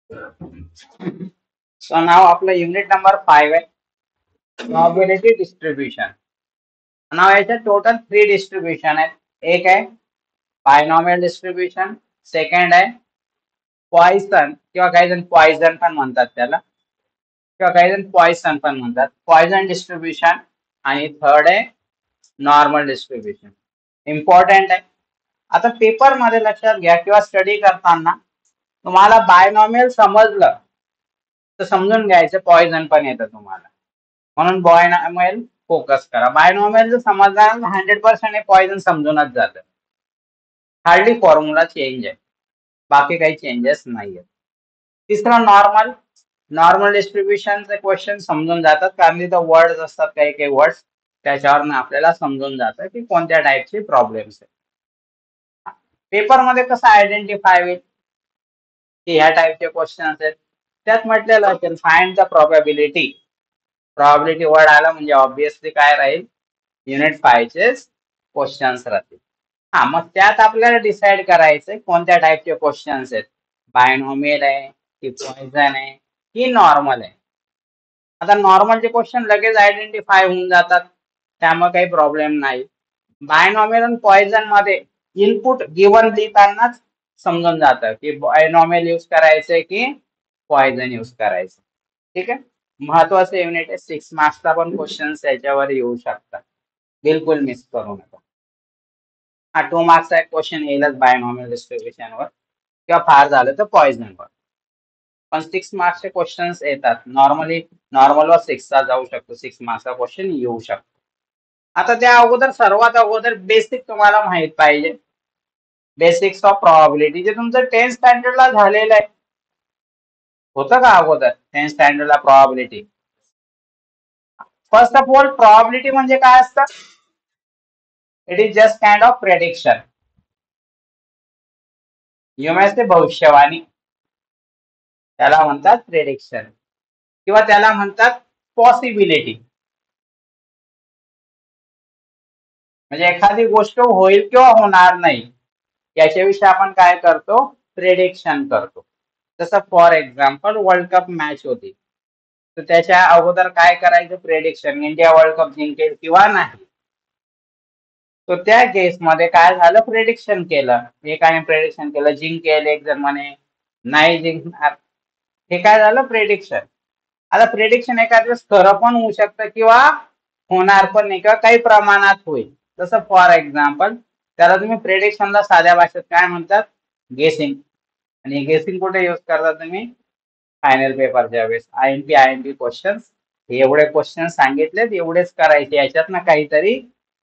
So नाव आपलं unit number 5 आहे probability distribution. नाव याच्यात टोटल 3 डिस्ट्रीब्युशन आहेत. एक आहे बायनॉमियल डिस्ट्रीब्युशन, सेकंड आहे पॉइसन किंवा काही जण पॉइझन पण म्हणतात त्याला, किंवा काही जण पॉइसन पण म्हणतात, पॉइझन डिस्ट्रीब्युशन. आणि थर्ड आहे नॉर्मल डिस्ट्रीब्युशन. इम्पॉर्टंट आहे. आता पेपर मध्ये लक्षात घ्या किंवा स्टडी करताना तुम्हाला बायनॉमियल समजलं तर समजून घ्यायचं पॉइझन पण येतं तुम्हाला, म्हणून बायनॉमियल फोकस करा. बायनॉमियल जर समजणार 100% पॉइझन समजूनच जातं. हार्डली फॉर्म्युला चेंज आहे, बाकी काही चेंजेस नाही आहेत. तिसरं नॉर्मल. नॉर्मल डिस्ट्रीब्युशनचे क्वेश्चन समजून जातात कारण तिथं वर्ड्स असतात, काही काही वर्ड्स त्याच्यावरनं आपल्याला समजून जातं की कोणत्या टाईपचे प्रॉब्लेम्स आहेत. पेपर मध्ये कसं आयडेंटिफाय होईल की ह्या टाईपचे क्वेश्चन आहेत, त्यात म्हटलेलं असेल find the probability. Probability word आला म्हणजे ऑब्विसली काय राहील, युनिट 5 चे क्वेश्चन्स राहतील. हा, मग त्यात आपल्याला डिसाइड करायचंय कोणत्या टाईपचे क्वेश्चन्स आहेत, बायनॉमियल आहे की पॉइझन आहे की नॉर्मल आहे. आता नॉर्मलचे क्वेश्चन लगेच आयडेंटिफाय होऊन जातात, त्यामुळे काही प्रॉब्लेम नाही. बायनॉमियल आणि पॉइझन मध्ये इनपुट गिवन लिहितानाच समजून जातं की बायनॉमियल यूज करायचंय की पॉइझन यूज करायचं. ठीक आहे. महत्वाचं युनिट आहे, 6 मार्क्सचा पण क्वेश्चन याच्यावर येऊ शकतात, बिलकुल मिस करू नका. हा 2 मार्क्सचा एक क्वेश्चन येईलच बायनॉमियल डिस्ट्रीब्युशनवर किंवा फार झालं तर पॉइझनवर, पण 6 मार्क्सचे क्वेश्चन्स येतात. नॉर्मली नॉर्मलवर 6चा जाऊ शकतो, 6 मार्क्सचा क्वेश्चन येऊ शकतो. आता त्या अगोदर सर्वात अगोदर बेसिक तुम्हाला माहित पाहिजे, बेसिक्स ऑफ प्रॉबिलिटी, जे तुमचं 10th स्टँडर्डला झालेलं आहे. होतं का अगोदर 10th स्टँडर्डला probability? First of all probability म्हणजे काय असतं? It is just kind of prediction. युएसए भविष्यवाणी, त्याला म्हणतात प्रेडिक्शन किंवा त्याला म्हणतात पॉसिबिलिटी. म्हणजे एखादी गोष्ट होईल किंवा होणार नाही याच्याविषयी आपण काय करतो, प्रेडिक्शन करतो. जसं for example world cup match होती, तर त्याच्या अगोदर काय करायचं, प्रेडिक्शन, इंडिया वर्ल्ड कप जिंकेल किंवा नाही. तो त्या केसमध्ये काय झालं, प्रेडिक्शन केलं. एकाने प्रेडिक्शन केलं जिंकेल, एक जण म्हणे नाही जिंकणार. हे काय झालं, प्रेडिक्शन. आता प्रेडिक्शन एखाद्या वेळेस खरं पण होऊ शकतं किंवा होणार पण नाही, किंवा काही प्रमाणात होईल. जसं फॉर एक्झाम्पल त्याला तुम्ही प्रेडिक्शनला साध्या भाषेत काय म्हणतात, गेसिंग. आणि गेसिंग कुठे यूज करता तुम्ही, फायनल पेपरच्या वेळेस आयएमपी क्वेश्चन. एवढे क्वेश्चन सांगितलेत, एवढेच करायचे, याच्यातनं काहीतरी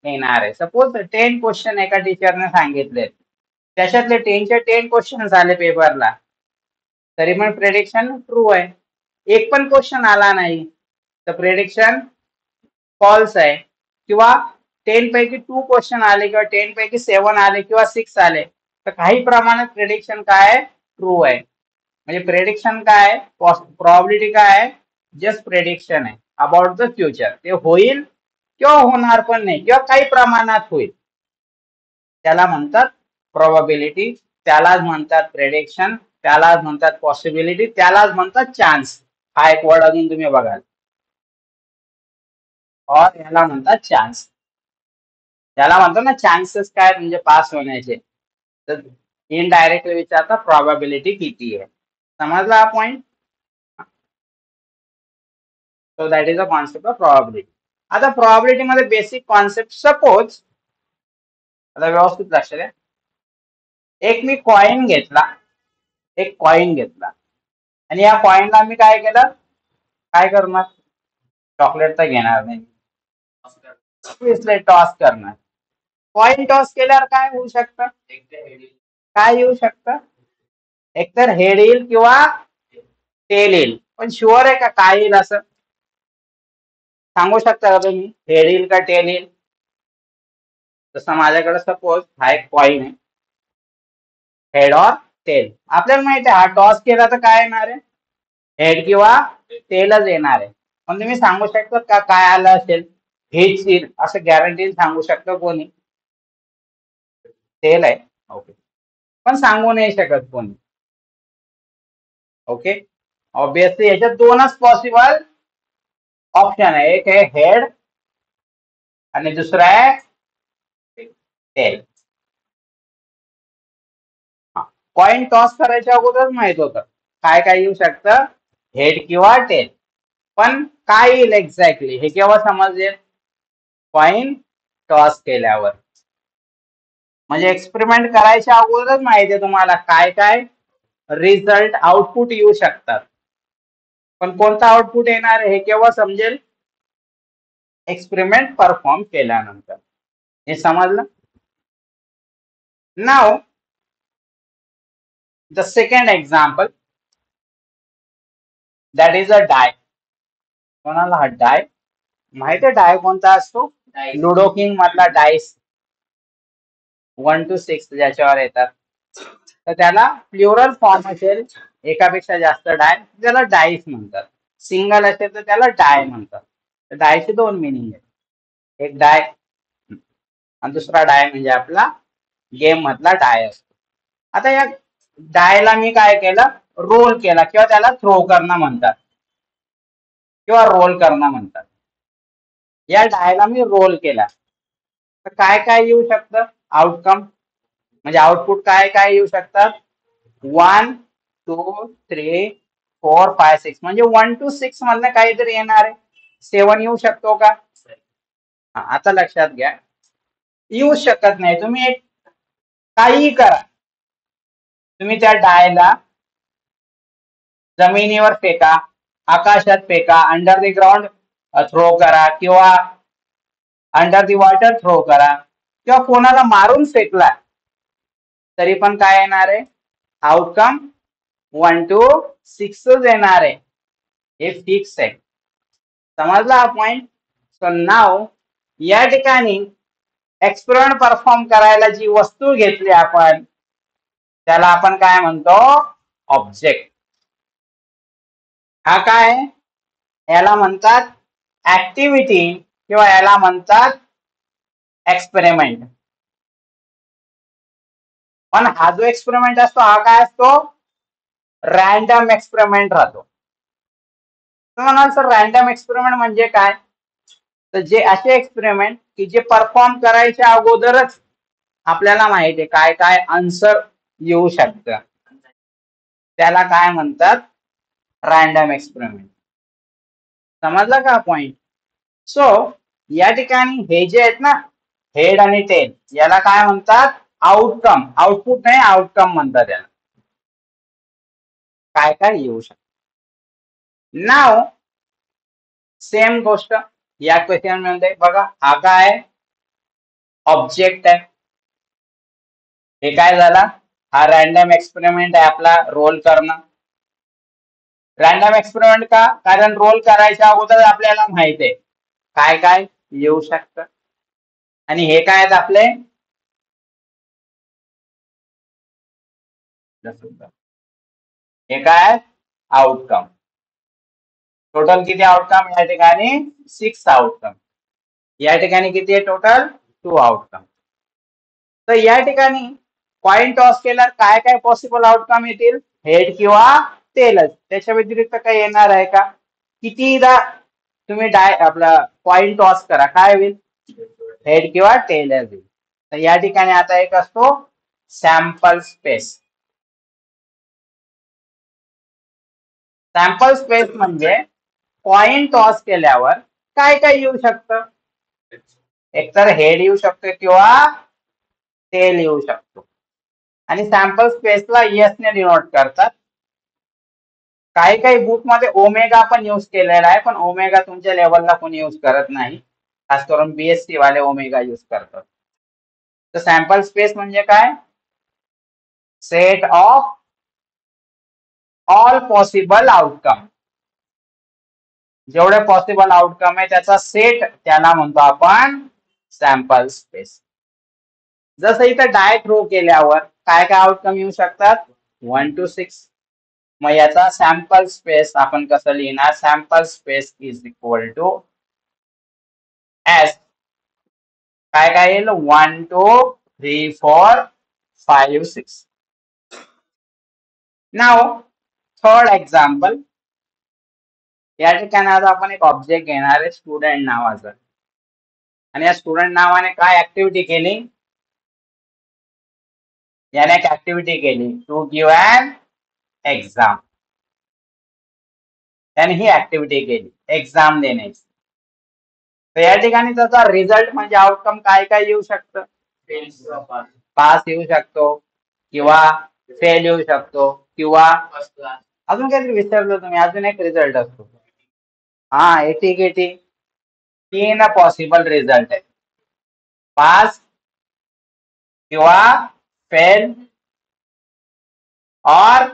येणार आहे. सपोज 10 क्वेश्चन एका टीचरने सांगितले, त्याच्यातले 10चे 10 क्वेश्चन आले पेपरला, तरी पण प्रेडिक्शन ट्रू आहे. एक पण क्वेश्चन आला नाही तर प्रेडिक्शन फॉल्स आहे. किंवा 10 पैकी 2 क्वेश्चन आले किंवा 10 पैकी 7 आले किंवा 6 आले तर काही प्रमाणात प्रेडिक्शन काय आहे, ट्रू आहे. म्हणजे प्रेडिक्शन काय आहे, प्रॉबिलिटी काय आहे, जस्ट प्रेडिक्शन आहे अबाउट द फ्युचर. ते होईल किंवा होणार पण नाही किंवा काही प्रमाणात होईल, त्याला म्हणतात प्रोबॅबिलिटी, त्यालाच म्हणतात प्रेडिक्शन, त्यालाच म्हणतात पॉसिबिलिटी, त्यालाच म्हणतात चान्स. हा एक वर्ड अजून तुम्ही बघाल, और याला म्हणतात चान्स. त्याला म्हणतो ना चान्सेस काय म्हणजे पास होण्याचे, तर इनडायरेक्टली विचारता प्रोबॅबिलिटी किती आहे. समजला हा point? So that is a concept of probability. आता प्रोबॅबिलिटी मध्ये बेसिक कॉन्सेप्ट, सपोज आता व्यवस्थित लक्ष द्या, एक मी कॉइन घेतला, एक कॉइन घेतला आणि या कॉइनला मी काय केलं, काय करणार, चॉकलेट तर घेणार नाही, टॉस करणार. कॉइन टॉस केल्यावर काय होऊ शकतं, काय येऊ शकतं, एकतर हेड येईल किंवा टेल येईल. पण शुअर आहे का काय येईल असं सांगू शकता का तुम्ही, हेड येईल का टेल येईल? तसं माझ्याकडे सपोज हा एक कॉइन आहे, हेड और टेल. आपल्याला माहिती आहे हा टॉस केला तर काय येणार आहे, हेड किंवा टेलच येणार आहे. पण तुम्ही सांगू शकता का काय आलं असेल, हेच येईल असं गॅरंटी सांगू शकतं कोणी, टेल आहे. ओके, पण सांगू नाही शकत कोणी. ओके. ऑब्विसली याच्यात दोनच पॉसिबल ऑप्शन आहे, एक आहे हेड आणि दुसरा आहे टेल. कॉइन टॉस करायच्या अगोदर माहित होतं काय काय येऊ शकतं, हेड किंवा टेल. पण काय येईल एक्झॅक्टली हे केव्हा समजेल, कॉइन टॉस केल्यावर. म्हणजे एक्सपेरिमेंट करायच्या अगोदरच माहिती आहे तुम्हाला काय काय रिझल्ट आउटपुट येऊ शकतात. पण कोणता आउटपुट येणार आहे हे केव्हा समजेल, एक्सपेरिमेंट परफॉर्म केल्यानंतर. हे समजलं. Now the second example, that is a die. कोणाला हा डाय माहिती आहे, डाय कोणता असतो, लुडो किंग मधला डायस 1 to 6 ज्याच्यावर येतात. तर त्याला प्लुरल फॉर्म असेल, एकापेक्षा जास्त डाय त्याला डाईस म्हणतात. सिंगल असेल तर त्याला डाय म्हणतात. तर डायचे दोन मिनिंग आहेत, एक डाय आणि दुसरा डाय म्हणजे आपला गेम मधला डाय असतो. आता या डायला मी काय केलं, रोल केला किंवा त्याला थ्रो करणं म्हणतात किंवा रोल करणं म्हणतात. या डायला मी रोल केला तर काय काय येऊ शकतं आउटकम, म्हणजे आउटपुट काय काय येऊ शकतात, 1 2 3 4 5 6 म्हणजे 1 to 6 मधनं काहीतरी येणार आहे. 7 येऊ शकतो का, आता लक्षात घ्या, येऊ शकत नाही. तुम्ही एक काहीही करा, तुम्ही त्या डायला जमिनीवर फेका, आकाशात फेका, अंडर द ग्राउंड थ्रो करा किंवा अंडर द वॉटर थ्रो करा किंवा कोणाला मारून फेकला तरी पण काय येणार आहे, आउटकम 1 to 6 येणार आहे. हे फिक्स आहे. समजला हा पॉइंट. सो नाव या ठिकाणी एक्सपेरिमेंट परफॉर्म करायला जी वस्तू घेतली आपण त्याला आपण काय म्हणतो, ऑब्जेक्ट. हा काय, याला म्हणतात ऍक्टिव्हिटी किंवा याला म्हणतात एक्सपेरिमेंट. पण हा जो एक्सपेरिमेंट असतो हा काय असतो, रॅन्डम एक्सपेरिमेंट राहतो. तुम्ही म्हणाल सर रॅन्डम एक्सपेरिमेंट म्हणजे काय, तर जे असे एक्सपेरिमेंट की जे परफॉर्म करायच्या अगोदरच आपल्याला माहिती आहे काय काय आन्सर येऊ शकतं, त्याला काय म्हणतात, रॅन्डम एक्सपेरिमेंट. समजला का पॉइंट. सो या ठिकाणी हे जे आहेत ना, हेड आणि टेल, याला काय म्हणतात, आउटकम. आउटपुट नाही, आउटकम म्हणतात याला, काय काय येऊ शकतं. नाव सेम गोष्ट या क्वेश्चन मध्ये बघा, हा काय ऑब्जेक्ट आहे, हे काय झाला, हा रॅन्डम एक्सपेरिमेंट आहे आपला रोल करणं. रॅन्डम एक्सपेरिमेंट का, कारण रोल करायच्या अगोदर आपल्याला माहित आहे काय काय येऊ शकतं. आणि हे काय आहेत आपले, हे काय आउटकम. टोटल किती आउटकम या ठिकाणी, 6 आउटकम. या ठिकाणी किती आहे टोटल, 2 आउटकम. तर या ठिकाणी कॉइन टॉस केल्यावर काय काय पॉसिबल आउटकम येतील, हेड किंवा टेलच, त्याच्या व्यतिरिक्त काही येणार आहे का. कितीदा तुम्ही डाय आपला कॉइन टॉस करा काय होईल, हेड किंवा टेलच येईल. तर या ठिकाणी आता एक असतो सॅम्पल स्पेस. सॅम्पल स्पेस म्हणजे कॉइन टॉस केल्यावर काय काय येऊ शकतं, एकतर हेड येऊ शकतो किंवा टेल येऊ शकतो. आणि सॅम्पल स्पेसला यस ने डिनोट करतात. काही काही बुक मध्ये ओमेगा पण यूज केलेला आहे, पण ओमेगा तुमच्या लेवलला कोणी यूज करत नाही, खास करून बीएससी वाले ओमेगा यूज करतात. तर सॅम्पल स्पेस म्हणजे काय, set of all possible outcome. जेवढे पॉसिबल आउटकम आहे त्याचा सेट, त्याला म्हणतो आपण सॅम्पल स्पेस. जसं इथं डाय थ्रो केल्यावर काय काय आउटकम येऊ शकतात, 1 to 6. मग याचा सॅम्पल स्पेस आपण कसं लिहिणार, sample space is equal to S, काय काय येईल, 1 2 3 4 5 6. नाव थर्ड एक्झाम्पल, या ठिकाणी आता आपण एक ऑब्जेक्ट घेणार आहे स्टुडंट नावाचं, आणि या स्टुडंट नावाने काय ऍक्टिव्हिटी केली, याने एक ऍक्टिव्हिटी केली टू गिव्ह अन एक्झाम. त्याने ही ऍक्टिव्हिटी केली एक्झाम देण्याची. तर या ठिकाणी त्याचा रिझल्ट म्हणजे आउटकम काय काय येऊ शकतं, पास येऊ शकतो किंवा फेल येऊ शकतो किंवा अजून काहीतरी विसरलो तुम्ही, अजून एक रिझल्ट असतो, हा एटीकेटी. तीन पॉसिबल रिझल्ट आहे, पास किंवा फेल और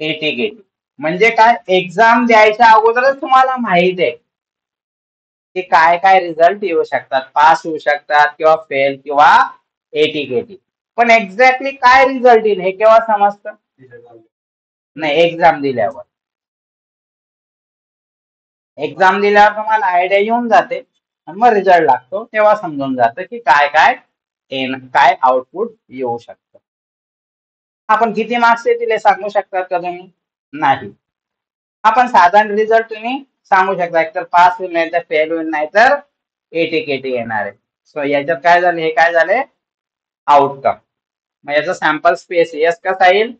एटीकेटी. म्हणजे काय, एक्झाम द्यायच्या अगोदरच तुम्हाला माहित आहे की काय काय रिझल्ट येऊ शकतात, पास होऊ शकतात किंवा फेल किंवा एटीकेटी. पण एक्झॅक्टली काय रिझल्ट येईल हे केव्हा समजतं, नाही एक्झाम दिल्यावर. एक्झाम दिल्यावर तुम्हाला आयडिया येऊन जाते, मग रिझल्ट लागतो तेव्हा समजून जातं की काय काय काय आउटपुट येऊ शकतं. आपण किती मार्क्स येतील हे सांगू शकतात का तुम्ही, नाही. आपण साधारण रिझल्ट तुम्ही सांगू शकता, एकतर पास होईल नाही तर फेल होईल नाही तर एटीकेटी येणार आहे. सो याच्यात काय झाले, हे काय झाले आउटकम. मग याचा सॅम्पल स्पेस एस कसा येईल,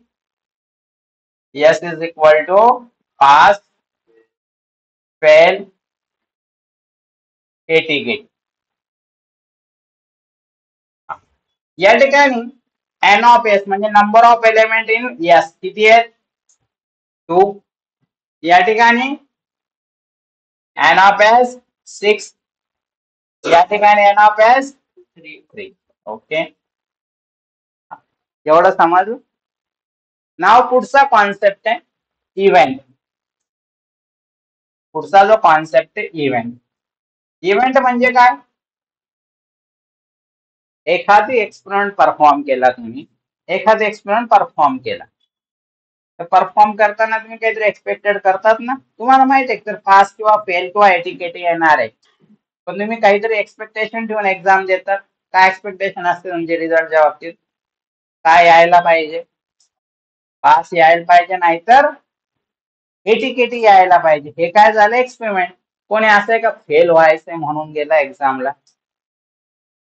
S is equal to pass fail ATKT. या ठिकाणी एन ऑफ एस म्हणजे number of element in S किती आहेत, 2. या ठिकाणी एन ऑफ एस 6, या ठिकाणी एन ऑफ एस 3. ओके, एवढं समजलं. नाव पुढचा कॉन्सेप्ट आहे इव्हेंट. पुढचा जो कॉन्सेप्ट आहे इव्हेंट. इव्हेंट म्हणजे काय, एखादी एक्सपेरिमेंट परफॉर्म केला तुम्ही, एखादा एक्सपेरिमेंट परफॉर्म केला, तर परफॉर्म करताना तुम्ही काहीतरी एक्सपेक्टेड करतात ना, तुम्हाला माहित आहे तर पास किंवा फेल किंवा एटीकेटी येणार आहे, पण तुम्ही काहीतरी एक्सपेक्टेशन ठेवून एक्झाम देतात. काय एक्सपेक्टेशन असते तुमचे रिझल्टच्या बाबतीत, काय यायला पाहिजे, पास यायला पाहिजे नाहीतर एटीकेटी यायला पाहिजे. हे काय झालं एक्सपेरिमेंट. कोणी असं आहे का फेल व्हायचंय म्हणून गेला एक्झामला,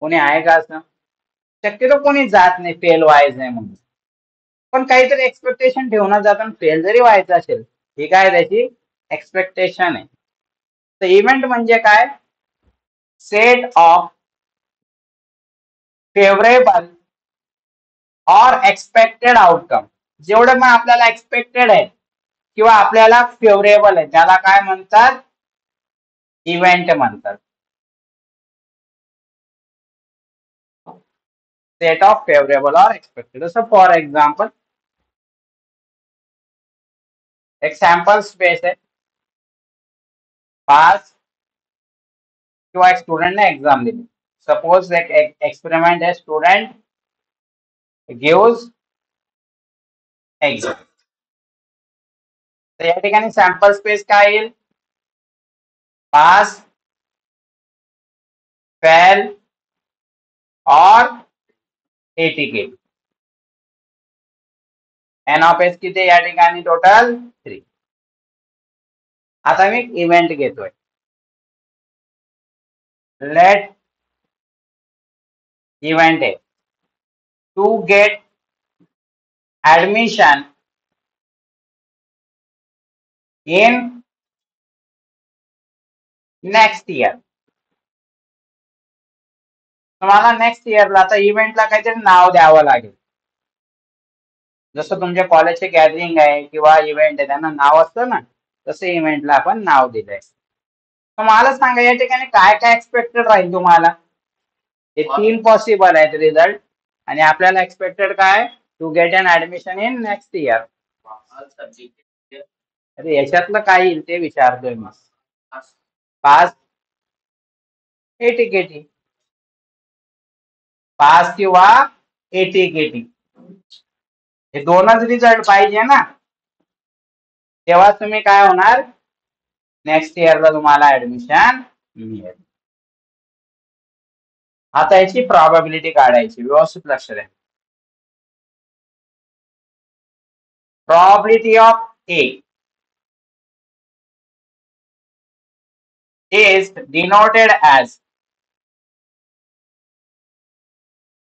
कोणी आहे का असं, शक्यतो कोणी जात नाही फेल व्हायचंय म्हणून, पण काहीतरी एक्सपेक्टेशन ठेवणं जातं, फेल जरी व्हायचं असेल ही काय त्याची एक्सपेक्टेशन आहे. तर इव्हेंट म्हणजे काय, सेट ऑफ फेवरेबल और एक्सपेक्टेड आउटकम. जेवढे मग आपल्याला एक्सपेक्टेड आहे किंवा आपल्याला फेवरेबल आहे त्याला काय म्हणतात, इव्हेंट म्हणतात. सेट ऑफ फेवरेबल और एक्सपेक्टेड. जसं फॉर एक्झाम्पल एक सॅम्पल स्पेस आहे, पास किंवा एक स्टुडंटने एक्झाम दिली. सपोज एक एक्सपेरिमेंट आहे, स्टुडंट गिव्स एक्झाम. तर या ठिकाणी सॅम्पल स्पेस काय येईल, पास फेल और एटीकेटी. एन ऑफ एस किती या ठिकाणी टोटल 3. आता मी इव्हेंट घेतोय, लेट इव्हेंट आहे to get admission in next year. तुम्हाला नेक्स्ट इयरला आता इव्हेंटला काहीतरी नाव द्यावं लागेल. जसं तुमच्या कॉलेजचे गॅदरिंग आहे किंवा इव्हेंट आहे त्यांना नाव असतं ना, तसं इव्हेंटला आपण नाव दिलंय. मला सांगा या ठिकाणी काय काय एक्सपेक्टेड राहील तुम्हाला, हे 3 पॉसिबल आहेत रिझल्ट, आणि आपल्याला एक्सपेक्टेड काय, to get an admission in next year. अरे याच्यातलं काय येईल ते विचारतोय मी, पास एटीकेटी, पास किंवा एटीकेटी हे दोनच रिझल्ट पाहिजे ना, तेव्हा तुम्ही काय होणार, नेक्स्ट इयरला तुम्हाला ऍडमिशन मिळेल. आता याची प्रॉबॅबिलिटी काढायची, व्यवस्थित लक्ष द्या. probability of A is denoted as,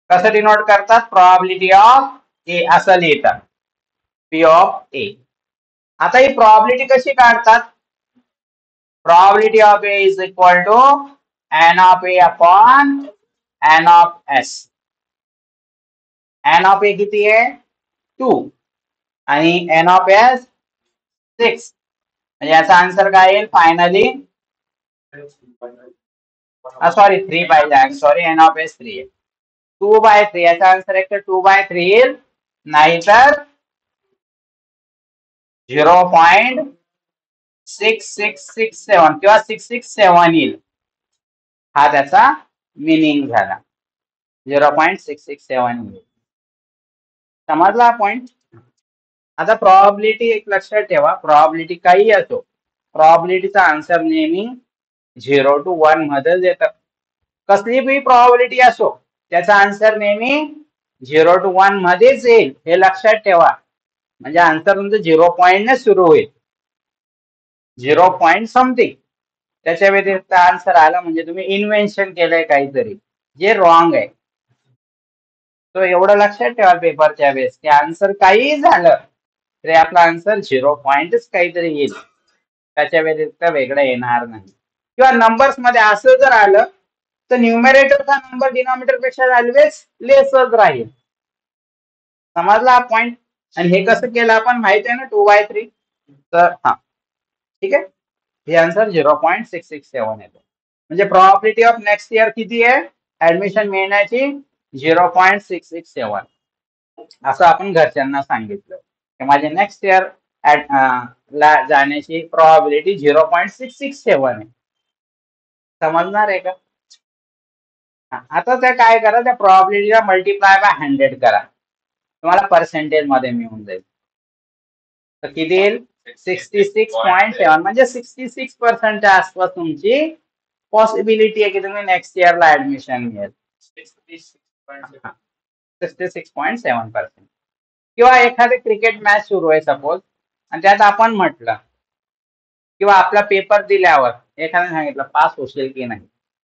कसं डिनोट करतात, probability of A असं लिहितात, P of A. आता ही probability कशी काढतात, probability of A is equal to n of A upon n of S. n of A किती आहे 2 आणि n of S 6. म्हणजे याचा आन्सर काय येईल फायनली, सॉरी 3 पाहिजे, सॉरी n of S 3 आहे, 2/3. याचा आन्सर एक तर 2/3 येईल, नाहीतर 0.6667 किंवा 667 येईल. हा त्याचा मिनिंग झाला, 0.667 येईल. समजला पॉइंट. आता प्रॉबिलिटी एक लक्षात ठेवा, प्रॉबिलिटी काही असो, प्रॉबिलिटीचा आन्सर नेहमी 0 to 1 मध्येच येतं. कसली बी प्रॉबिलिटी असो त्याचा आन्सर नेहमी 0 to 1 मध्येच येईल, हे लक्षात ठेवा. म्हणजे आन्सर तुमचं 0 पॉइंटने सुरू होईल, 0 पॉइंट समथिंग. त्याच्या व्यतिरिक्त आन्सर आला म्हणजे तुम्ही इन्व्हेन्शन केलंय काहीतरी जे रॉंग आहे. तो एवढं लक्षात ठेवा पेपरच्या वेळेस की आन्सर काही झालं तरी आपला आन्सर 0 पॉइंटच काहीतरी येईल, त्याच्या व्यतिरिक्त वेगळं येणार नाही. किंवा नंबर्स मध्ये असं जर आलं तर न्यूमरेटरचा नंबर डिनॉमिनेटर पेक्षा ऑलवेज लेसच राहील. समजला हा पॉइंट. आणि हे कसं केलं आपण माहिती आहे ना, 2/3. तर हा ठीक आहे, हे आन्सर 0.667 येतो. म्हणजे प्रॉबिलिटी ऑफ नेक्स्ट इयर किती आहे ऍडमिशन मिळण्याची, 0.667. असं आपण घरच्यांना सांगितलं की माझे नेक्स्ट इयर ला जाण्याची प्रॉबिलिटी 0.667 आहे. समजणार आहे का. आता त्या काय करा, त्या प्रॉबिलिटीला मल्टिप्लाय बाय 100 करा, तुम्हाला पर्सेंटेज मध्ये मिळून जाईल. तर किती येईल 66.7, म्हणजे 66% आसपास तुमची पॉसिबिलिटी आहे की तुम्ही नेक्स्ट इयरला ऍडमिशन मिळेल. 66.7%. किंवा एखादी क्रिकेट मॅच सुरू आहे सपोज, आणि त्यात आपण म्हटलं किंवा आपला पेपर दिल्यावर एखाद्याने सांगितलं पास होशील की नाही,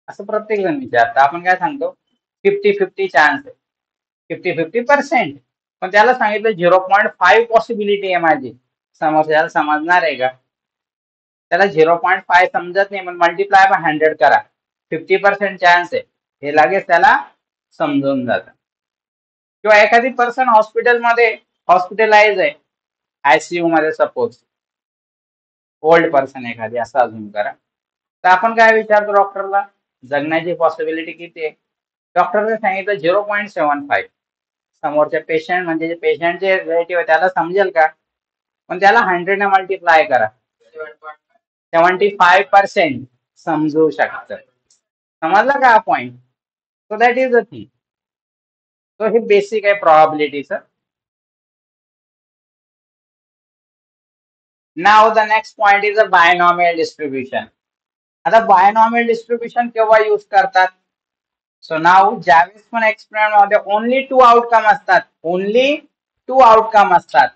असं प्रत्येक जण विचारतं. आपण काय सांगतो 50-50 चान्स आहे, 50-50%. पण त्याला सांगितलं 0.5 पॉसिबिलिटी आहे माझी, समोरच्याला समजणार आहे का. त्याला 0.5 समजत नाही, पण मल्टिप्लाय बाय 100 करा, 50% चान्स आहे, हे लगेच त्याला समजून जातं. किंवा एखादी पर्सन हॉस्पिटलमध्ये हॉस्पिटलाइज आहे, आयसीयू मध्ये सपोज, ओल्ड पर्सन एखादी, असं अजून करा. तर आपण काय विचारतो डॉक्टरला, जगण्याची पॉसिबिलिटी किती आहे. डॉक्टरने सांगितलं 0.75. समोरच्या पेशंट म्हणजे जे पेशंटचे रिलेटिव्ह आहे त्याला समजेल का, पण त्याला 100 ने मल्टिप्लाय करा, 75% समजू शकतं. समजला का हा point. So that is the thing. So हे बेसिक आहे प्रॉबिलिटीचं. Now the next point is a binomial distribution. आता बायनॉमियल डिस्ट्रीब्युशन केव्हा यूज करतात. सो नाउ ज्यावेळेस पण एक्सपेरिमेंट मध्ये ओनली 2 आउटकम असतात, ओनली 2 आउटकम असतात,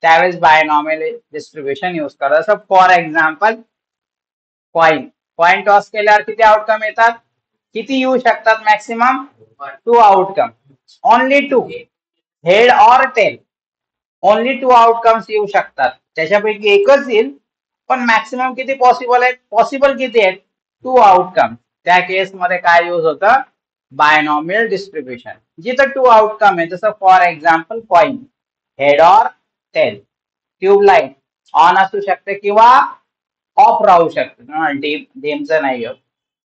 त्यावेळेस बायनॉमियल डिस्ट्रीब्युशन यूज करतात. जसं फॉर एक्झाम्पल कॉइन टॉस केल्यावर किती आउटकम येतात, किती येऊ शकतात maximum 2 outcome, only 2, head or tail, only 2 outcomes येऊ शकतात. त्याच्यापैकी एकच येईल, पण मॅक्सिमम किती पॉसिबल आहे, पॉसिबल किती आहेत 2 आउटकम. त्या केस मध्ये काय यूज होतं, बायनॉमियल डिस्ट्रीब्युशन. जिथं 2 आउटकम आहे, जसं for example coin, head or tail. Tubelight on असू शकते किंवा ऑफ राहू शकते, डीमचं नाही होत.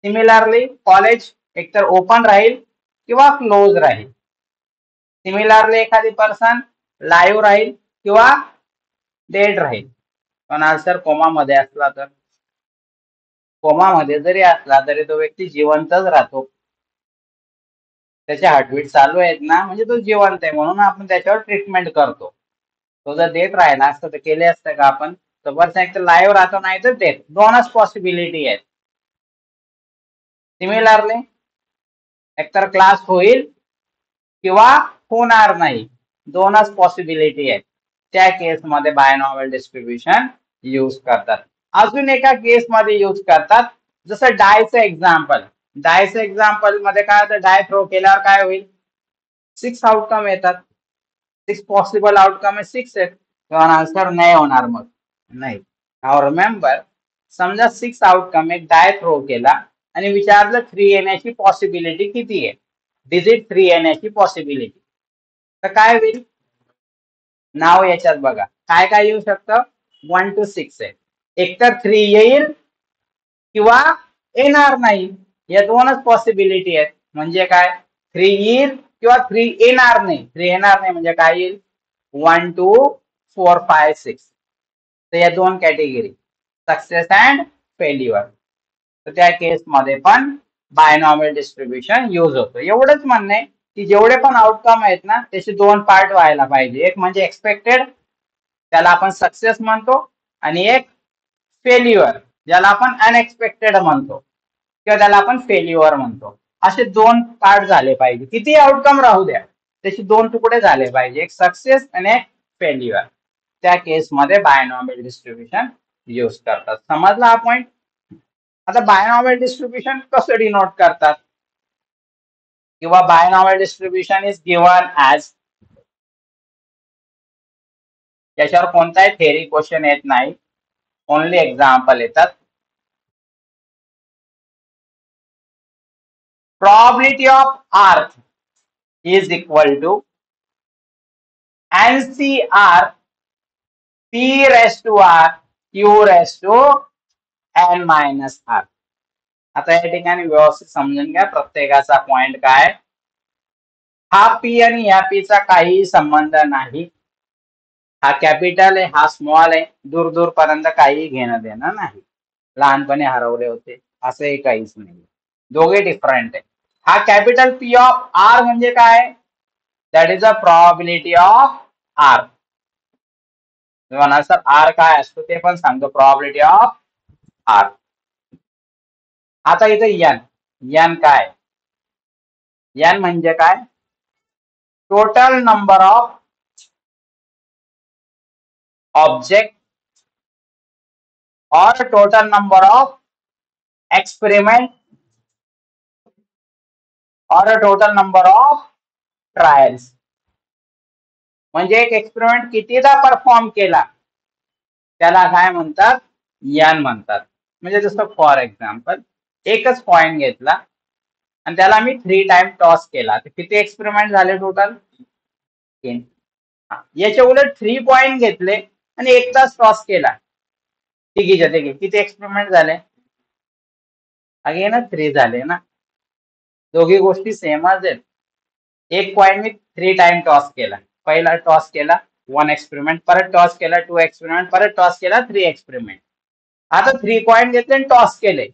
सिमिलरली कॉलेज एकतर ओपन राहील किंवा क्लोज राहील. सिमिलरली एखादी पर्सन लाईव्ह राहील किंवा डेड राहील. पण आन्सर कोमा मध्ये असला तर, कोमामध्ये जरी असला तरी तो व्यक्ती जिवंतच राहतो, त्याचे हार्टबीट चालू आहेत ना, म्हणजे तो जिवंत आहे, म्हणून आपण त्याच्यावर ट्रीटमेंट करतो. तो जर डेथ राहिला असतं तर केले असतं का आपण. तर पर्सन एक तर लाईव्ह राहतो, नाही तर डेथ, दोनच पॉसिबिलिटी आहेत. सिमिलरली एकतर क्लास होईल किंवा होणार नाही, दोनच पॉसिबिलिटी आहेत. त्या केसमध्ये बायनॉमियल डिस्ट्रीब्युशन यूज करतात. अजून एका केसमध्ये यूज करतात, जसं डायचं एक्झाम्पल. डायचं एक्झाम्पल मध्ये काय होतं, डाय थ्रो केल्यावर काय होईल, 6 आउटकम येतात. 6 पॉसिबल आउटकम आहे, 6 आहेत. तर आन्सर नाही होणार मग, नाही. नाव रिमेंबर, समजा 6 आउटकम एक डाय थ्रो केला आणि विचारलं 3 येण्याची पॉसिबिलिटी किती आहे, डिजिट 3 येण्याची पॉसिबिलिटी, तर काय होईल. नाव याच्यात बघा काय काय येऊ शकतं, 1 to 6 आहे. एकतर 3 येईल किंवा येणार नाही, या दोनच पॉसिबिलिटी आहेत. म्हणजे काय, 3 येईल किंवा 3 येणार नाही. 3 येणार नाही म्हणजे काय येईल, 1 2 4 5 6. तर या दोन कॅटेगरी, सक्सेस अँड फेल्युअर. तर त्या केसमध्ये पण बायनॉमियल डिस्ट्रीब्युशन यूज होतं. एवढंच म्हणणं आहे की जेवढे पण आउटकम आहेत ना, त्याचे दोन पार्ट व्हायला पाहिजे. एक म्हणजे एक्सपेक्टेड, त्याला आपण सक्सेस म्हणतो, आणि एक फेल्युअर, ज्याला आपण अनएक्सपेक्टेड म्हणतो किंवा त्याला आपण फेल्युअर म्हणतो. असे दोन पार्ट झाले पाहिजे. किती आउटकम राहू द्या, त्याचे दोन तुकडे झाले पाहिजे, एक सक्सेस आणि एक फेल्युअर. त्या केसमध्ये बायनॉमियल डिस्ट्रीब्युशन यूज करतात. समजला हा पॉइंट. आता बायनॉमियल डिस्ट्रीब्युशन कसं डिनोट करतात, किंवा binomial distribution is given as, त्याच्यावर कोणताही थेरी क्वेश्चन येत नाही, ओनली एक्झाम्पल येतात. Probability of R is equal to NCR P raised to R Q raised to N minus R. आता या ठिकाणी व्यवस्थित समजून घ्या प्रत्येकाचा पॉइंट काय. हा P आणि या P चा काही संबंध नाही. हा कॅपिटल आहे, हा स्मॉल आहे, दूर दूर पर्यंत काही घेणं देणं नाही. लहानपणी हरवले होते असंही काहीच नाही, दोघे डिफरंट आहे. हा कॅपिटल P ऑफ R म्हणजे काय, that is a probability of R. Sir R काय असतो ते पण सांगतो, प्रॉबिलिटी ऑफ R. आता इथे n काय, n म्हणजे काय, टोटल नंबर ऑफ ऑब्जेक्ट और टोटल नंबर ऑफ एक्सपेरिमेंट और टोटल नंबर ऑफ ट्रायल्स. म्हणजे एक एक्सपेरिमेंट कितीदा परफॉर्म केला त्याला काय म्हणतात, n म्हणतात. म्हणजे जसं फॉर एक्झाम्पल एकच पॉइंट घेतला आणि त्याला मी 3 टाइम टॉस केला, तर किती एक्सपेरिमेंट झाले टोटल, 3. याच्या उलट 3 पॉइंट घेतले आणि एकदाच टॉस केला, तिघीच्या तिघी, किती एक्सपेरिमेंट झाले, अगेन 3 झाले ना. दोघी गोष्टी सेमच आहेत. एक पॉइंट मी 3 टाइम टॉस केला, पहिला टॉस केला 1 एक्सपेरिमेंट, परत टॉस केला 2 एक्सपेरिमेंट, परत टॉस केला 3 एक्सपेरिमेंट. आता 3 पॉइंट घेतले आणि टॉस केले,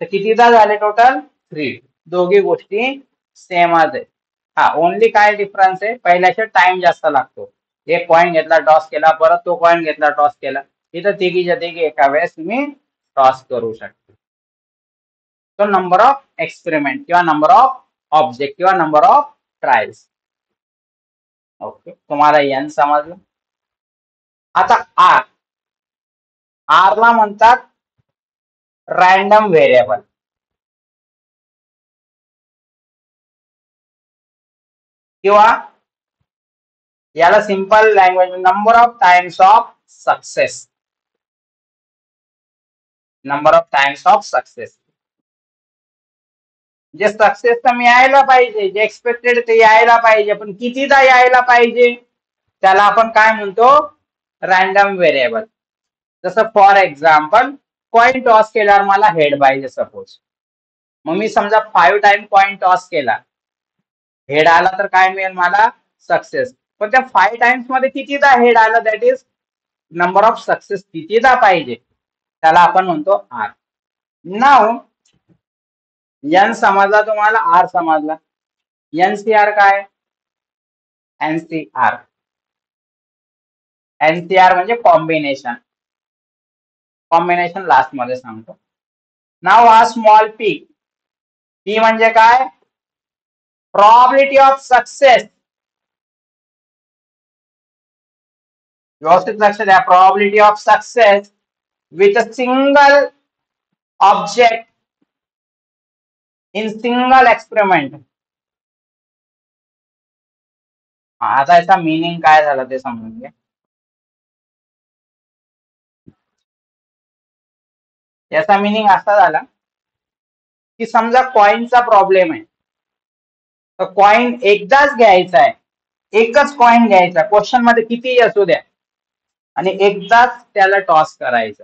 तर कितीदा झाले टोटल, 3. दोघी गोष्टी सेमच आहे. हा ओनली काय डिफरन्स आहे, पहिल्याच्या टाइम जास्त लागतो. एक पॉइंट घेतला टॉस केला, परत तो पॉइंट घेतला टॉस केला. इथं तिघीच्या तिघी एका वेळेस तुम्ही टॉस करू शकता. तो नंबर ऑफ एक्सपेरिमेंट किंवा नंबर ऑफ ऑब्जेक्ट किंवा नंबर ऑफ ट्रायल्स. ओके, तुम्हाला n समजलं. आता R ला म्हणतात रॅन्डम व्हेरिएबल, किंवा याला simple language number of times of success. Number of times of success, जे सक्सेस तर मिळायला पाहिजे, जे एक्सपेक्टेड ते यायला पाहिजे, पण कितीदा यायला पाहिजे त्याला आपण काय म्हणतो, रॅन्डम व्हेरिएबल. जसं फॉर एक्झाम्पल कॉइन टॉस केल्यावर मला हेड पाहिजे सपोज, मग मी समजा 5 टाइम कॉइन टॉस केला, हेड आला तर काय मिळेल मला, सक्सेस. पण त्या 5 टाइम्स मध्ये कितीदा हेड आलं, that is number of success कितीदा पाहिजे, त्याला आपण म्हणतो R. नाव n समजला तुम्हाला, R समजला. NCR काय, NCR म्हणजे कॉम्बिनेशन. कॉम्बिनेशन लास्ट मध्ये सांगतो. नाव हा स्मॉल p म्हणजे काय, प्रॉबिलिटी ऑफ सक्सेस व्यवस्थित लक्ष द्या. Probability of success with a single object in single experiment. आता याचा मिनिंग काय झालं ते समजून घ्या. याचा मिनिंग असा झाला की समजा कॉइनचा प्रॉब्लेम आहे, तर कॉइन एकदाच घ्यायचा आहे, एकच कॉइन घ्यायचा, क्वेश्चन मध्ये कितीही असू द्या, आणि एकदाच त्याला टॉस करायचं.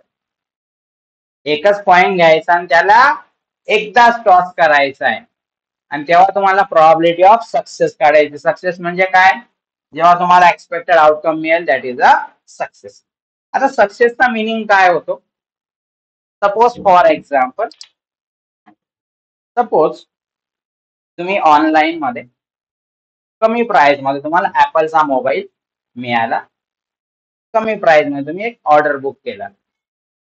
एकच कॉइन घ्यायचा आणि त्याला एकदाच टॉस करायचा आहे, आणि तेव्हा तुम्हाला प्रॉबिलिटी ऑफ सक्सेस काढायची. सक्सेस म्हणजे काय? जेव्हा तुम्हाला एक्सपेक्टेड आउटकम मिळेल, दॅट इज अ सक्सेस. आता सक्सेसचा मिनिंग काय होतो? सपोज फॉर एक्झाम्पल, सपोज तुम्ही ऑनलाईन मध्ये कमी प्राइस मध्ये तुम्हाला ऍपलचा मोबाईल मिळाला. कमी प्राइस मध्ये तुम्ही एक ऑर्डर बुक केला.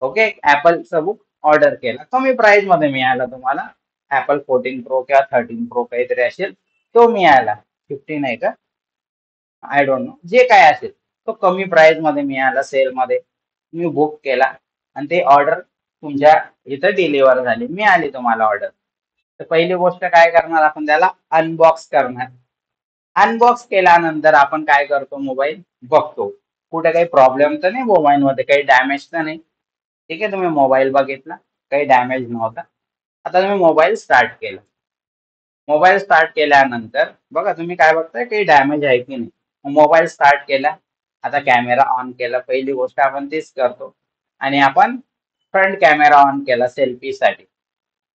ओके, ऍपलचं बुक ऑर्डर केला, कमी प्राइस मध्ये मिळाला तुम्हाला. ऍपल 14 प्रो किंवा 13 प्रो काहीतरी असेल, तो मिळाला. 15 आहे का, आय डोंट नो, जे काय असेल तो कमी प्राइस मध्ये मिळाला, सेल मध्ये तुम्ही बुक केला, आणि ते ऑर्डर तुमच्या इथं डिलिव्हर झाली, मिळाली तुम्हाला ऑर्डर. तर पहिली गोष्ट काय करणार, आपण त्याला अनबॉक्स करणार. अनबॉक्स केल्यानंतर आपण काय करतो, मोबाईल बघतो, कुठे काही प्रॉब्लेम तर नाही, मोबाईल मध्ये काही डॅमेज तर नाही. ठीक आहे, तुम्ही मोबाईल बघितला, काही डॅमेज नव्हता. आता तुम्ही मोबाईल स्टार्ट केला. मोबाईल स्टार्ट केल्यानंतर बघा तुम्ही काय बघताय, काही डॅमेज आहे की नाही. मोबाईल स्टार्ट केला, आता कॅमेरा ऑन केला, पहिली गोष्ट आपण तीच करतो, आणि आपण फ्रंट कॅमेरा ऑन केला सेल्फीसाठी,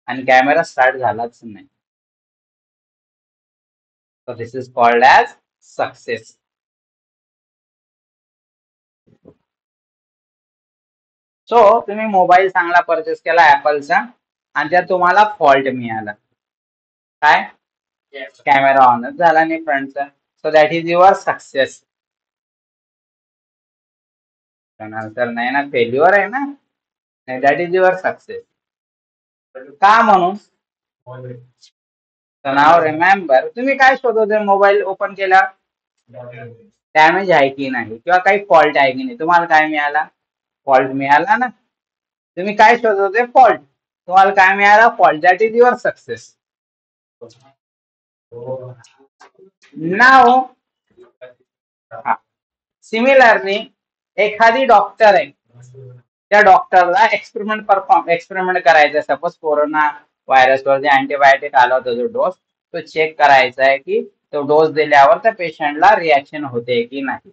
आणि कॅमेरा स्टार्ट झालाच नाही. So this is called as success. So तुम्ही मोबाईल चांगला परचेस केला ऍपलचा, आणि त्यात तुम्हाला फॉल्ट मिळाला. काय? कॅमेरा ऑनच झाला नाही फ्रंटचा. So that is your success. तर नाही ना, फेल्युअर आहे ना. That is your success. का म्हणून? तर नाव रिमेंबर, तुम्ही काय शोधत होते मोबाईल ओपन केला? डॅमेज आहे की नाही, किंवा काही फॉल्ट आहे की नाही. तुम्हाला काय मिळाला? फॉल्ट मिळाला ना. तुम्ही काय शोधत होते? फॉल्ट. तुम्हाला काय मिळाला? Fault. That is your success. Now similarly, एखादी डॉक्टर आहे, त्या डॉक्टरला एक्सपेरिमेंट करायचा. सपोज कोरोना व्हायरसवर जे अँटीबायोटिक आला होता, जो डोस, तो चेक करायचा आहे की तो डोस दिल्यावर त्या पेशंटला रिॲक्शन होते की नाही.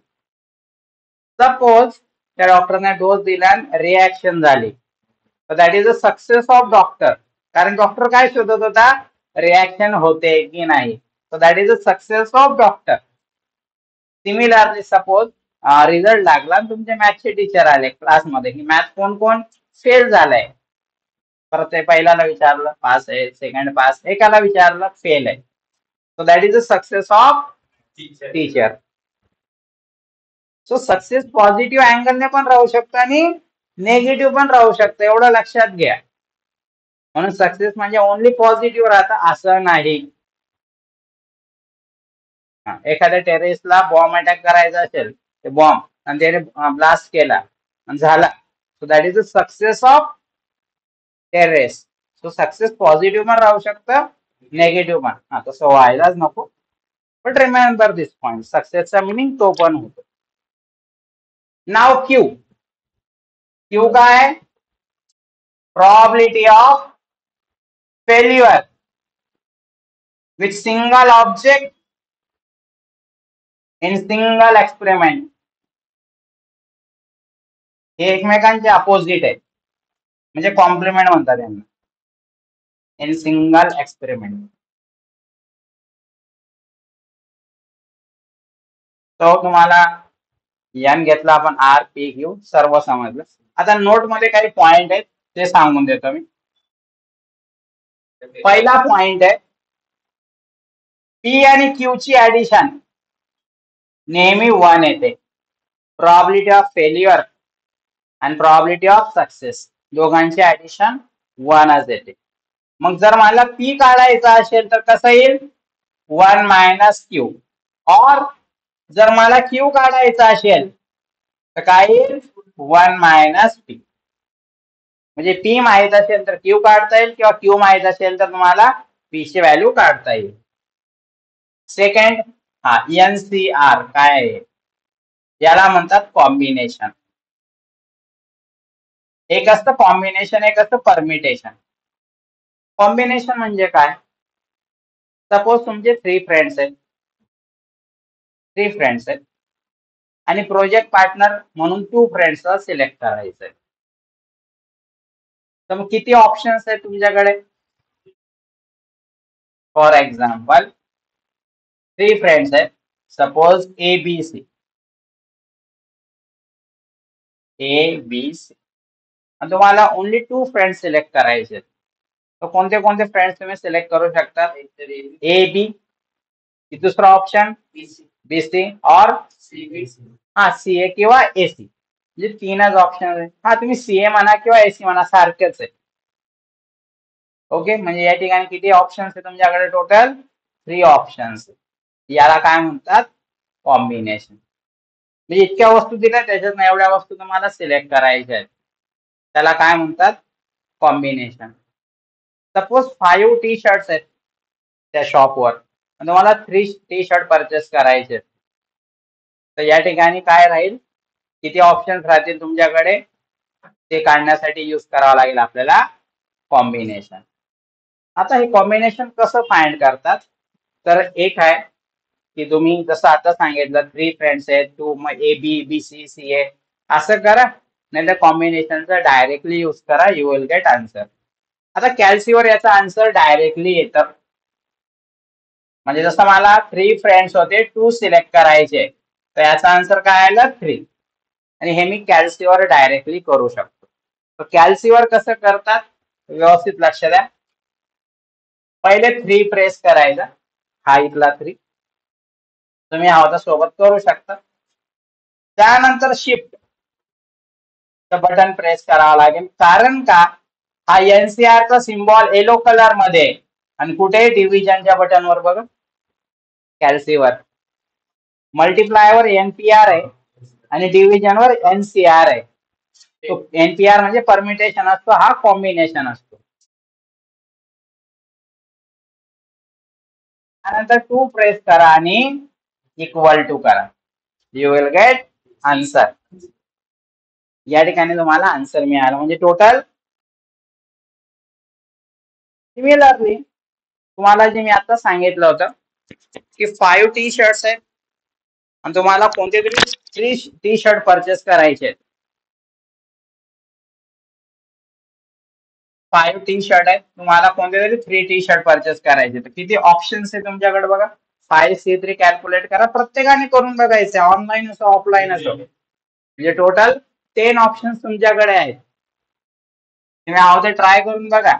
सपोज त्या डॉक्टरने डोस दिला आणि रिॲक्शन झाली, तर that is a success of doctor. कारण डॉक्टर काय शोधत होता? रिॲक्शन होते की नाही. So that is a success of doctor. Similarly suppose result लागला, तुमचे मॅथचे टीचर आले क्लासमध्ये की मॅथ कोण कोण फेल झालाय. परत ते पहिल्याला विचारलं पास आहे, सेकंड पास, एकाला विचारलं फेल आहे. So that is a success of teacher. So success positive अँगलने पण राहू शकतं आणि नेगेटिव्ह पण राहू शकतं, एवढं लक्षात घ्या. म्हणून सक्सेस म्हणजे ओनली पॉझिटिव्ह राहतं असं नाही. एखाद्या टेरेसला बॉम्ब अटॅक करायचा असेल, ते बॉम्ब आणि त्याने ब्लास्ट केला आणि झाला, so that is a success of terrace. So success positive पण राहू शकतं, नेगेटिव्ह पण. तसं व्हायलाच नको, बट रिमेंबर दिस पॉइंट, सक्सेसचा मिनिंग तो पण होतो. Now Q. क्यू काय? probability of failure with single object in single experiment. हे एकमेकांचे अपोजिट आहे, म्हणजे कॉम्प्लिमेंट म्हणतात यांना. In single experiment. तो तुम्हाला एन घेतला आपण, आर पी क्यू सर्व समजलं. आता नोट मध्ये काही पॉइंट आहेत ते सांगून देतो मी. पहिला पॉइंट आहे, पी आणि क्यू ची ऍडिशन नेहमी 1 येते. प्रॉबिलिटी ऑफ फेल्युअर आणि प्रॉबिलिटी ऑफ सक्सेस दोघांची ऍडिशन 1च येते. मग जर मला पी काढायचा असेल तर कसं येईल? 1 - क्यू. और जर मला क्यू काढायचा असेल तर काय येईल 1 मायनस पी. म्हणजे पी माहित असेल तर क्यू काढता येईल किंवा क्यू माहित असेल तर तुम्हाला पी ची व्हॅल्यू काढता येईल. सेकंड, हा एनसीआर काय आहे? याला म्हणतात कॉम्बिनेशन. एक असतं कॉम्बिनेशन, एक असतं परमिटेशन. कॉम्बिनेशन म्हणजे काय? सपोज तुमचे थ्री फ्रेंड्स आहेत आणि प्रोजेक्ट पार्टनर म्हणून 2 फ्रेंड्सला सिलेक्ट करायचंय. तर मग किती ऑप्शन्स आहेत तुमच्याकडे? फॉर एक्झाम्पल 3 फ्रेंड्स आहेत, सपोज ए बी सी आणि तुम्हाला ओनली 2 फ्रेंड्स सिलेक्ट करायचे. तर कोणते कोणते फ्रेंड्स तुम्ही सिलेक्ट करू शकता? ए बी, दुसरा ऑप्शन बी सी और हा सी ए किंवा ए सी. म्हणजे 3च ऑप्शन आहे. हा तुम्ही सी ए म्हणा किंवा ए सी म्हणा, सारखेच आहे. ओके, म्हणजे या ठिकाणी किती ऑप्शन्स आहे तुमच्याकडे? Total 3 options. याला काय म्हणतात? कॉम्बिनेशन. म्हणजे इतक्या वस्तू दिल्या, त्याच्यात एवढ्या वस्तू तुम्हाला सिलेक्ट करायच्या आहेत. त्याला काय म्हणतात? कॉम्बिनेशन. सपोज 5 टी शर्ट्स आहेत त्या शॉपवर आणि तुम्हाला 3 टी शर्ट परचेस करायचे. तर या ठिकाणी काय राहील? किती ऑप्शन्स राहतील तुमच्याकडे? ते काढण्यासाठी यूज करावं लागेल आपल्याला कॉम्बिनेशन. आता हे कॉम्बिनेशन कसं फाइंड करतात? तर एक आहे की तुम्ही जसं आता सांगितलं 3 फ्रेंड्स आहेत, टू मग A B B C C ए असं करा, नाही तर कॉम्बिनेशनचा डायरेक्टली यूज करा, यू विल गेट आन्सर. आता कॅल्सीवर याचा आन्सर डायरेक्टली येतं. म्हणजे जसं मला 3 फ्रेंड्स होते, 2 सिलेक्ट करायचे, तर याचा आन्सर काय आलं? 3. आणि हे मी कॅल्सीवर डायरेक्टली करू शकतो. तर कॅल्सीवर कसं करतात? व्यवस्थित लक्ष द्या. पहिले 3 प्रेस करायचा, हा इथला 3 तुम्ही हवं सोबत करू शकता. त्यानंतर शिफ्ट बटन प्रेस करावं लागेल, कारण का हा एनसीआर चा सिम्बॉल येलो कलर मध्ये आणि कुठे? डिव्हिजनच्या बटनवर बघा, कॅल्सीवर. मल्टिप्लायवर एनपीआर आहे आणि डिव्हिजनवर एनसीआर आहे. तो एनपीआर म्हणजे परमिटेशन असतो, हा कॉम्बिनेशन असतो. त्यानंतर 2 प्रेस करा आणि इक्वल टू करा, यू विल गेट आन्सर. या ठिकाणी तुम्हाला आन्सर मिळाला. म्हणजे टोटल सिमिलरली तुम्हाला जे मी आता सांगितलं होतं की 5 टी शर्ट्स आहेत आणि तुम्हाला कोणते तरी 3 टी शर्ट परचेस करायचे आहेत. 5 टी शर्ट आहेत, तुम्हाला कोणते तरी 3 टी शर्ट परचेस करायचे. तर किती ऑप्शन्स आहे तुमच्याकडे बघा? 5C3 कॅल्क्युलेट करा, प्रत्येकाने करून बघायचं, ऑनलाईन असो ऑफलाईन असो. म्हणजे टोटल 10 ऑप्शन्स तुमच्याकडे आहेत. तुम्ही हवं ते ट्राय करून बघा.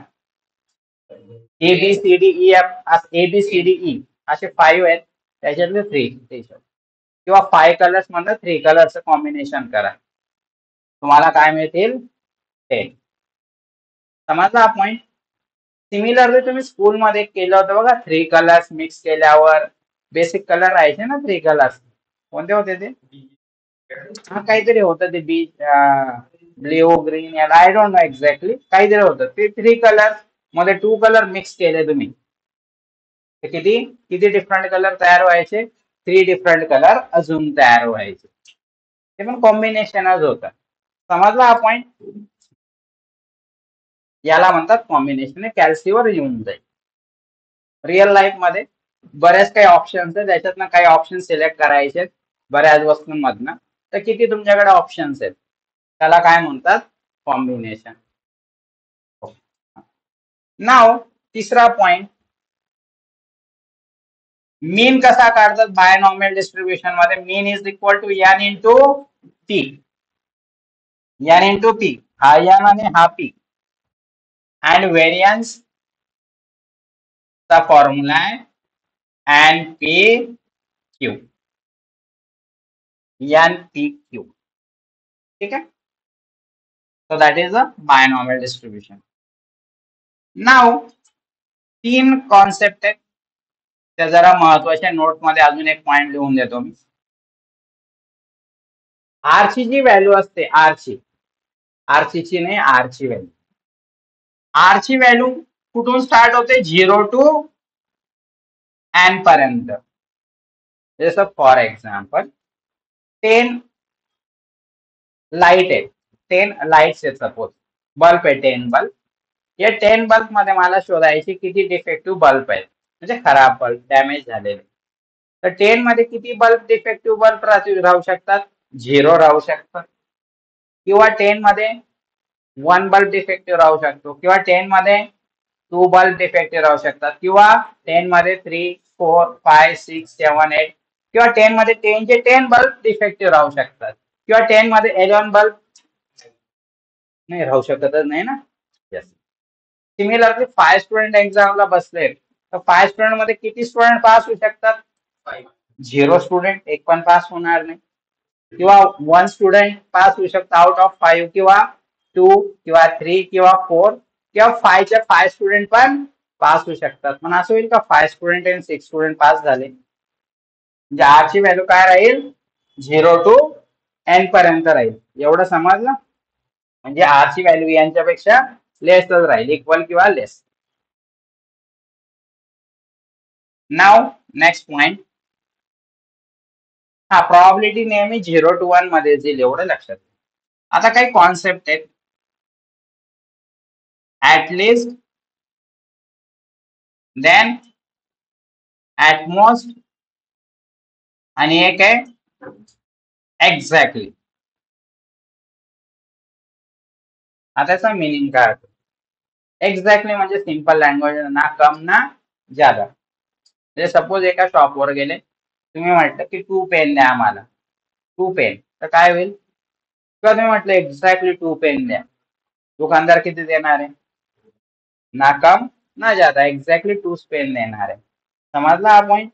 ABCDEF ABCDE असे 5 आहेत, त्याच्यातले 3 टी शर्ट किंवा 5 कलर्स मधलं 3 कलर्स कॉम्बिनेशन करा, तुम्हाला काय मिळतील? 10. समजला हा पॉइंट? सिमिलरली तुम्ही स्कूलमध्ये केलं होतं बघा, 3 कलर्स मिक्स केल्यावर बेसिक कलर राहायचे ना, 3 कलर्स. कोणते होते ते? हा काहीतरी होतं ते ब्ल्यू ग्रीन याला, आय डोंट नो एक्झॅक्टली, काहीतरी होतं ते. 3 कलर मध्ये 2 कलर मिक्स केले तुम्ही, तर किती किती डिफरंट कलर तयार व्हायचे? 3 डिफरंट कलर अजून तयार व्हायचे. ते पण कॉम्बिनेशनच होतं. समजला हा पॉइंट? याला म्हणतात कॉम्बिनेशन. कॅल्सीवर येऊन जाईल. रिअल लाईफ मध्ये बऱ्याच काही ऑप्शन्स आहेत, त्याच्यातनं काही ऑप्शन सिलेक्ट करायचे आहेत बऱ्याच वस्तूंमधनं. तर किती तुमच्याकडे ऑप्शन्स आहेत, त्याला काय म्हणतात? कॉम्बिनेशन. नाव तिसरा पॉइंट, मीन कसा काढतात बायनॉमियल डिस्ट्रीब्युशन मध्ये? Mean is equal to N into P. N into P, हा एन आणि हा पी. अँड व्हेरियन्स चा फॉर्म्युला आहे N P Q. N P Q. ठीक आहे. So that is a binomial distribution. Now 3 concept आहेत, त्या जरा महत्वाच्या. नोट मध्ये अजून एक पॉइंट लिहून देतो मी. आरची जी व्हॅल्यू असते आरची नाही आरची व्हॅल्यू आरची व्हॅल्यू कुठून स्टार्ट होते 0 टू n पर्यंत. जसं फॉर एक्झाम्पल 10 लाईट आहे 10 लाईट्स आहेत सपोज बल्ब आहे 10 बल्ब या 10 बल्ब मध्ये मला शोधायचे किती डिफेक्टिव्ह बल्ब आहेत म्हणजे खराब बल्ब डॅमेज झालेले. तर 10 मध्ये किती बल्ब डिफेक्टिव्ह बल्ब राहू शकतात 0 राहू शकतात किंवा 10 मध्ये 1 बल्ब डिफेक्टिव्ह राहू शकतो किंवा 10 मध्ये 2 बल्ब डिफेक्टिव्ह राहू शकतात किंवा 10 मध्ये 3 4 5 6 7 8 किंवा 10 मध्ये 10 चे 10 बल्ब डिफेक्टिव्ह राहू शकतात किंवा 10 मध्ये 11 बल्ब नाही राहू शकतच नाही ना. येस. सिमिलरली 5 स्टुडंट एक्झामला बसले तर 5 स्टुडंट मध्ये किती स्टुडंट पास होऊ शकतात 0 स्टुडंट एक पण पास होणार नाही किंवा 1 स्टुडंट पास होऊ शकतो आउट ऑफ 5 किंवा 2 किंवा 3 किंवा 4 किंवा 5 चे 5 स्टुडंट पण पास होऊ शकतात. पण असं होईल का 5 स्टुडंट आणि 6 स्टुडंट पास झाले म्हणजे आरची व्हॅल्यू काय राहील 0 टू n पर्यंत राहील एवढं समजलं. म्हणजे आरची व्हॅल्यू यांच्यापेक्षा लेसच राहील इक्वल किंवा लेस. नाव नेक्स्ट पॉइंट हा प्रॉबिलिटी नेहमी 0 टू 1 मध्ये येईल एवढं लक्षात. आता काही कॉन्सेप्ट आहेत at least then at most आणि एक आहे एक्झॅक्टली. आता याचा मिनिंग काय होतं एक्झॅक्टली म्हणजे सिंपल लँग्वेज ना कम ना ज्यादा. म्हणजे सपोज एका शॉपवर गेले तुम्ही म्हटलं की 2 पेन द्या आम्हाला 2 पेन तर काय होईल किंवा तुम्ही म्हटलं एक्झॅक्टली 2 पेन द्या दुकानदार किती देणार आहे ना कम ना ज्यादा एक्झॅक्टली 2 पेन देणार आहे. समजला हा पॉइंट.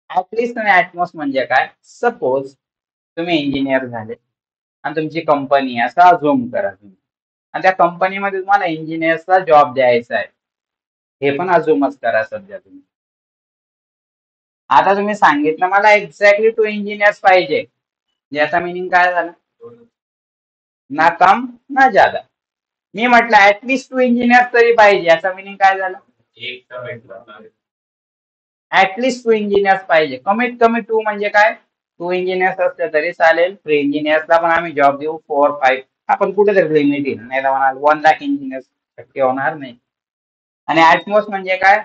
ऍटलिस्ट आणि ऍटमोस्ट म्हणजे काय सपोज तुम्ही इंजिनियर झाले आणि तुमची कंपनी आहे असं अझूम करा तुम्ही आणि त्या कंपनीमध्ये तुम्हाला इंजिनियर्सला जॉब द्यायचा आहे हे पण अझूमच करा सध्या तुम्ही. आता तुम्ही सांगितलं मला एक्झॅक्टली 2 इंजिनियर्स पाहिजे याचा मिनिंग काय झालं ना कम ना ज्यादा. मी म्हटलं ऍटलिस्ट 2 इंजिनियर तरी पाहिजे याचा मिनिंग काय झालं ऍटलिस्ट 2 इंजिनियर्स पाहिजे कमीत कमी 2 म्हणजे काय 2 इंजिनियर्स असले तरी चालेल 3 इंजिनियर्सला पण आम्ही जॉब देऊ 4 5 आपण कुठेतरी लिमिट येईल नाही तर म्हणाल 1 लाख इंजिनियर्स शक्य होणार नाही. आणि ऍटमोस्ट म्हणजे काय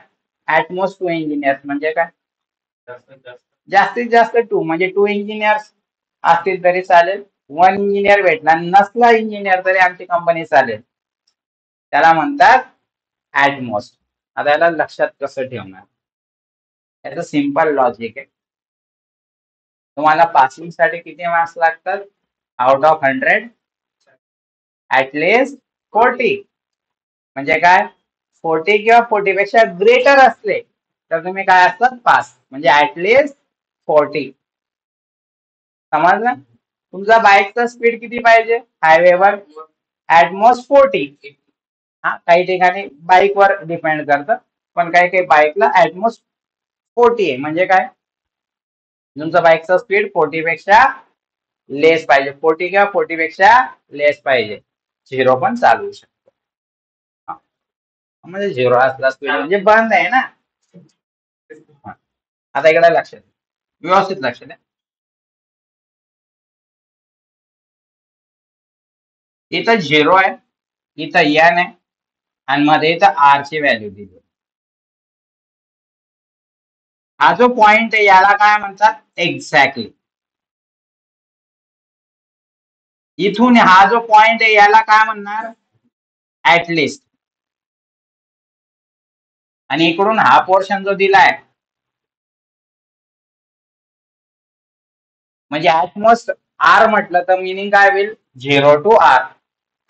ऍटमोस्ट 2 इंजिनियर्स म्हणजे काय जास्तीत जास्त 2 म्हणजे 2 इंजिनियर्स असतील तरी चालेल 1 इंजिनियर भेटला नसला इंजिनियर तरी आमची कंपनी चालेल त्याला म्हणतात ऍटमोस्ट. आता याला लक्षात कसं ठेवणार याचं सिंपल लॉजिक आहे. तुम्हाला पासिंग साठी किती मार्क्स लागतात आउट ऑफ 100 ऍटलिस्ट 40 म्हणजे काय 40 किंवा 40 पेक्षा ग्रेटर असले तर तुम्ही काय असतात पास म्हणजे ऍटलिस्ट 40. समजलं. तुमचा बाईकचा स्पीड किती पाहिजे हायवेवर ऍटमोस्ट 40 हा काही ठिकाणी बाईकवर डिपेंड करतं पण काही काही बाईकला ऍटमोस्ट 40 आहे म्हणजे काय तुमचा बाईकचा स्पीड 40 पेक्षा लेस पाहिजे 40 किंवा 40 पेक्षा लेस पाहिजे 0 पण चालू शकतो. म्हणजे 0 असला स्पीड म्हणजे बंद आहे ना. आता इकडे लक्ष द्या व्यवस्थित लक्ष द्या. इथं 0 आहे इथं n आहे आणि मध्ये इथं r ची व्हॅल्यू दिली. हा जो पॉइंट आहे याला काय म्हणतात एक्झॅक्टली. इथून हा जो पॉइंट आहे याला काय म्हणणार ऍटलिस्ट आणि इकडून हा पोर्शन जो दिलाय म्हणजे ऍटमोस्ट आर म्हटलं तर मिनिंग काय होईल 0 टू आर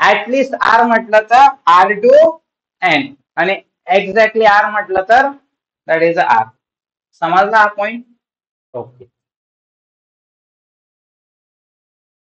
ऍटलिस्ट आर म्हटलं तर आर टू एन आणि एक्झॅक्टली आर म्हटलं तर दॅट इज आर. समजला हा पॉइंट ओके.